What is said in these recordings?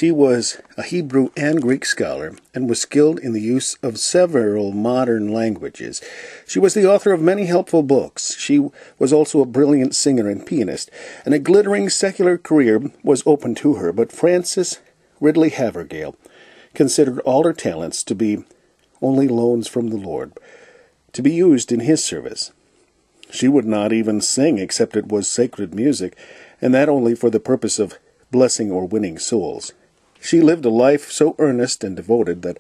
She was a Hebrew and Greek scholar and was skilled in the use of several modern languages. She was the author of many helpful books. She was also a brilliant singer and pianist, and a glittering secular career was open to her. But Frances Ridley Havergal considered all her talents to be only loans from the Lord, to be used in His service. She would not even sing except it was sacred music, and that only for the purpose of blessing or winning souls. She lived a life so earnest and devoted that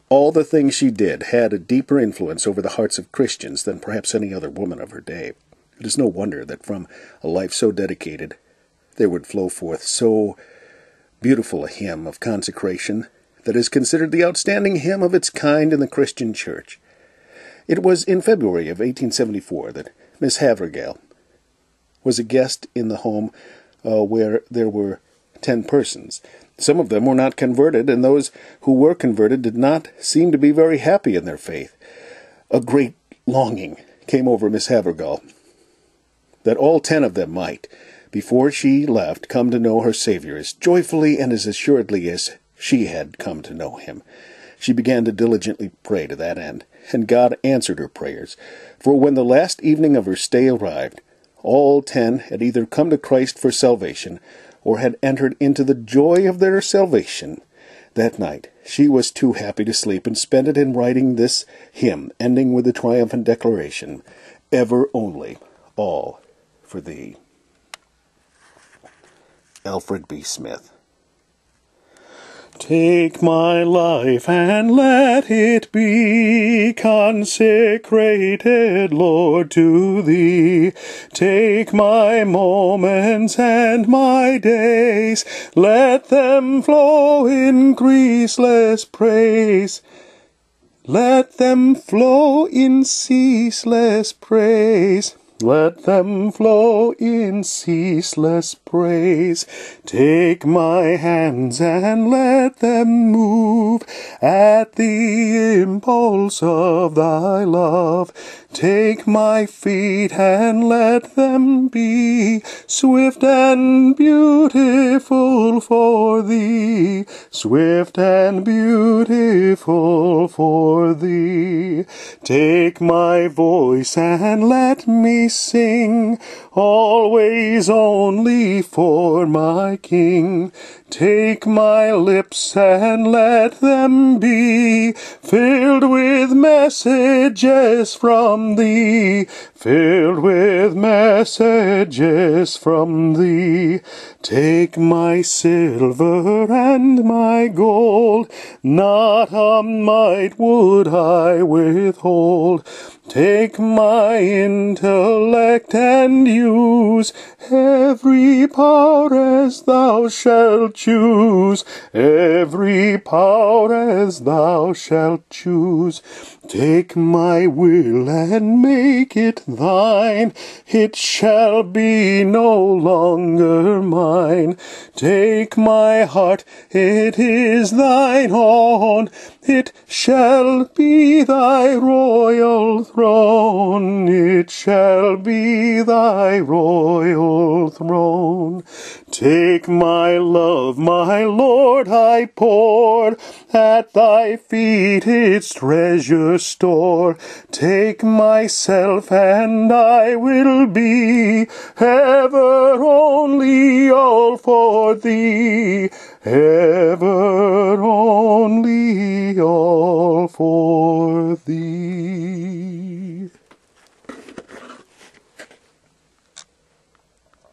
all the things she did had a deeper influence over the hearts of Christians than perhaps any other woman of her day. It is no wonder that from a life so dedicated there would flow forth so beautiful a hymn of consecration that is considered the outstanding hymn of its kind in the Christian church. It was in February of 1874 that Miss Havergal was a guest in the home where there were 10 persons. Some of them were not converted, and those who were converted did not seem to be very happy in their faith. A great longing came over Miss Havergal that all 10 of them might, before she left, come to know her Savior as joyfully and as assuredly as she had come to know Him. She began to diligently pray to that end, and God answered her prayers. For when the last evening of her stay arrived, all 10 had either come to Christ for salvation, or had entered into the joy of their salvation. That night she was too happy to sleep, and spent it in writing this hymn, ending with the triumphant declaration, "Ever only, all for Thee." Alfred B. Smith. Take my life and let it be consecrated, Lord, to Thee. Take my moments and my days, let them flow in ceaseless praise. Let them flow in ceaseless praise. Let them flow in ceaseless praise. Take my hands and let them move at the impulse of Thy love. Take my feet and let them be swift and beautiful for Thee, swift and beautiful for Thee. Take my voice and let me sing, always only for my King. Take my lips and let them be filled with messages from Thee, filled with messages from Thee. Take my silver and my gold, not a mite would I withhold. Take my intellect and use every pow'r as Thou shalt choose, every pow'r as Thou shalt choose. Take my will and make it Thine, it shall be no longer mine. Take my heart, it is Thine own, it shall be Thy royal throne, it shall be Thy royal throne. Take my love, my Lord, I pour at Thy feet its treasure store. Take myself and I will be ever only all for Thee, ever only all